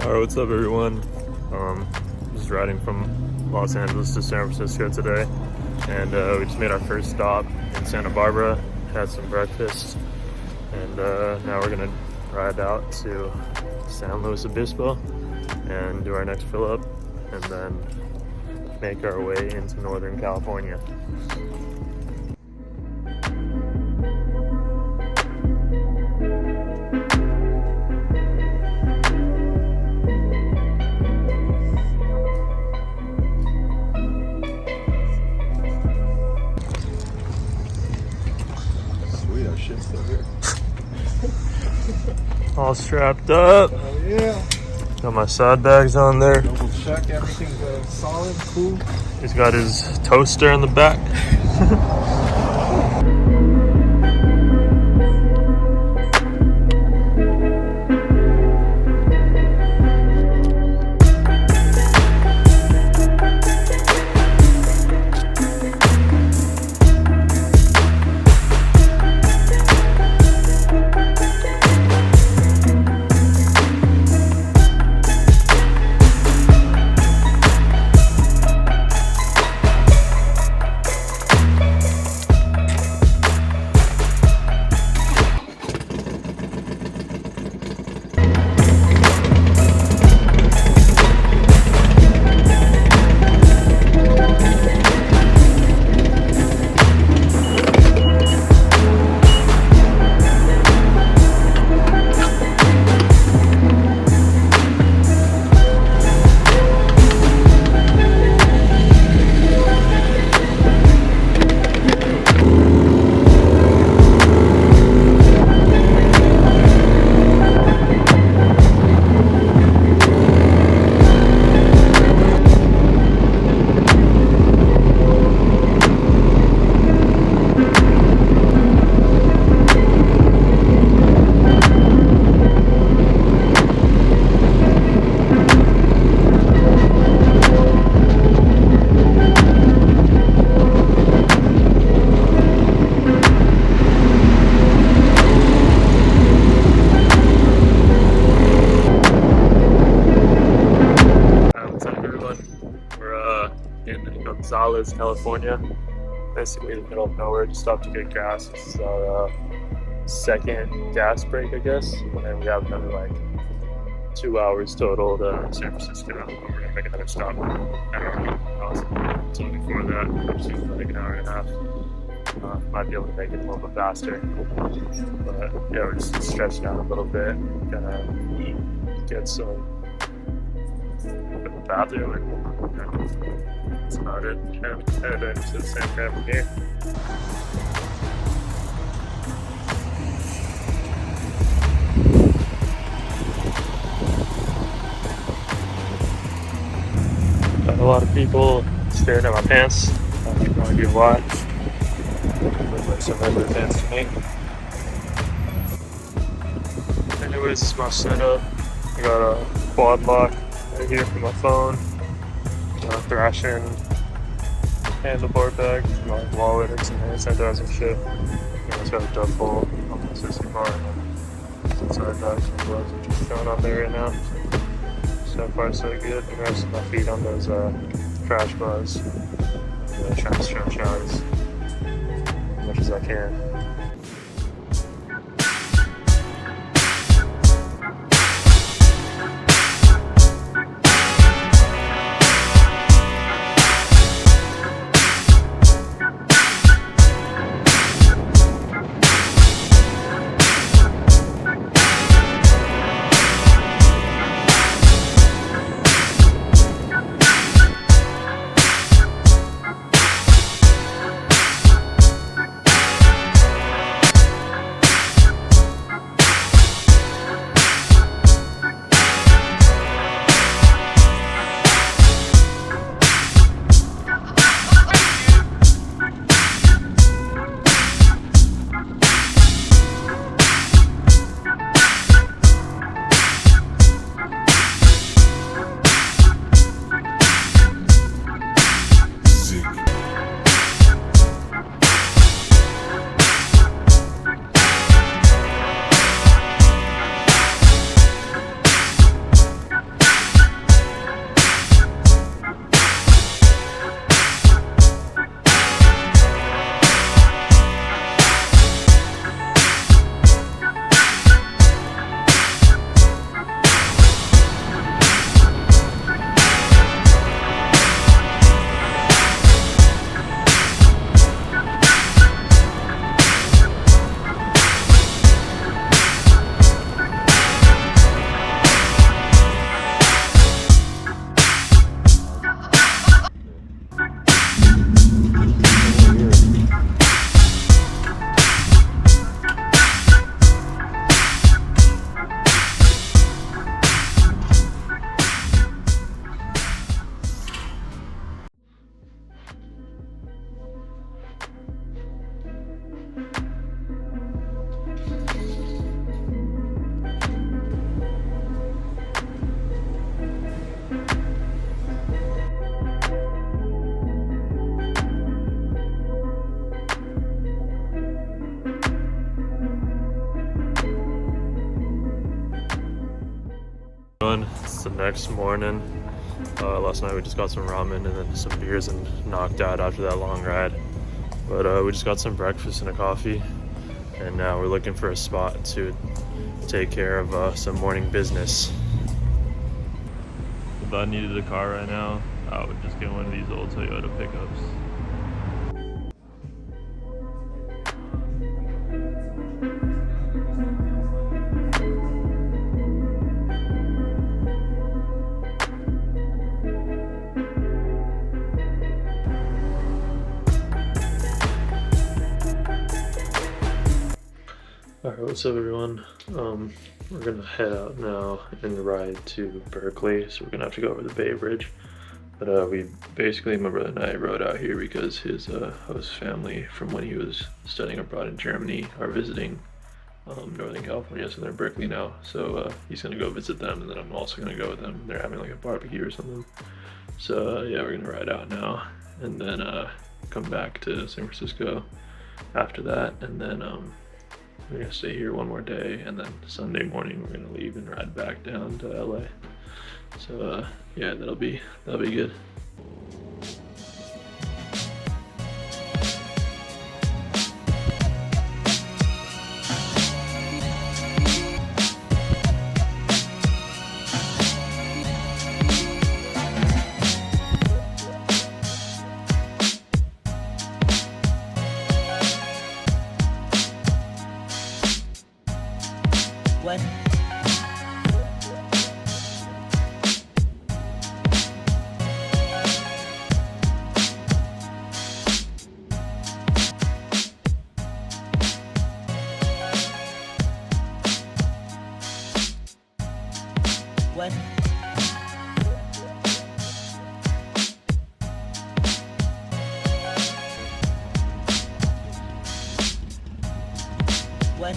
Alright, what's up everyone? Just riding from Los Angeles to San Francisco today, and we just made our first stop in Santa Barbara, had some breakfast, and now we're gonna ride out to San Luis Obispo and do our next fill up, and then make our way into Northern California. Sweet, our shit's still here. All strapped up. Oh yeah. Got my side bags on there. Double check, everything's solid, cool. He's got his toaster in the back. California, basically in the middle of nowhere. Just stopped to get gas. This is our second gas break, I guess, and we have another like 2 hours total to San Francisco. We're gonna make another stop. I don't know. So before that, which is like an hour and a half. Might be able to make it a little bit faster, but yeah, we're just stretching out a little bit. Gonna get some bathroom and that's about it. Head into San Fran from here. Got a lot of people staring at my pants. I have no idea why. Look like some regular pants to me. Anyways, this is my setup. I got a quad lock right here for my phone. Thrashing handlebar bag for my wallet and some hand sanitizer and shit. It's got a duffel on my sister car and some side bags and gloves are just showing on there right now. So far so good. I'm resting my feet on those crash bars. I'm trying to stretch out as much as I can. It's the next morning. Last night we just got some ramen and then some beers and knocked out after that long ride. But we just got some breakfast and a coffee, and now we're looking for a spot to take care of some morning business. If I needed a car right now, I would just get one of these old Toyota pickups. Alright, what's up everyone? We're gonna head out now and ride to Berkeley, so we're gonna have to go over the Bay Bridge. But my brother and I rode out here because his host family from when he was studying abroad in Germany are visiting Northern California, so they're in Berkeley now. So he's gonna go visit them, and then I'm also gonna go with them. They're having like a barbecue or something. So yeah, we're gonna ride out now, and then come back to San Francisco after that, and then we're gonna stay here one more day, and then Sunday morning we're gonna leave and ride back down to LA. So yeah, that'll be good. What? What? What?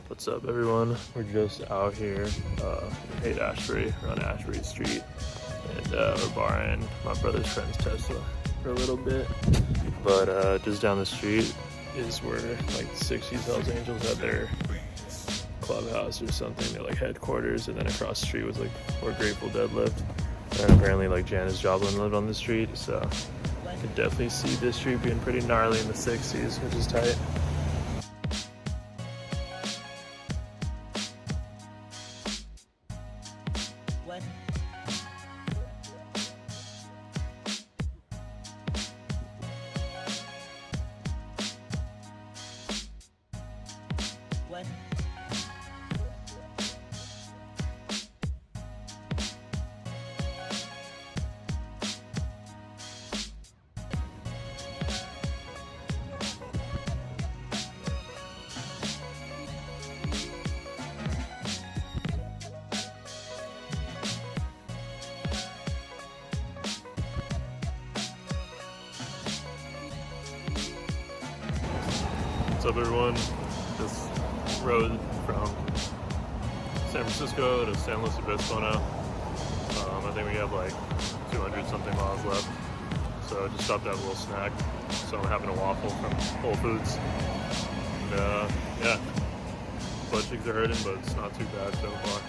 What's up everyone? We're just out here in Haight-Ashbury, around Ashbury Street, and we're borrowing my brother's friend's Tesla for a little bit. But just down the street is where like the 60s Hells Angels had their clubhouse or something, their like headquarters, and then across the street was like where Grateful Dead lived. And apparently like Janis Joplin lived on the street, so I could definitely see this street being pretty gnarly in the 60s, which is tight. What? What? What's up everyone? Just rode from San Francisco to San Luis Obispo now. I think we have like 200 something miles left. So I just stopped to have a little snack. So I'm having a waffle from Whole Foods. And yeah, butt cheeks are hurting, but it's not too bad so far.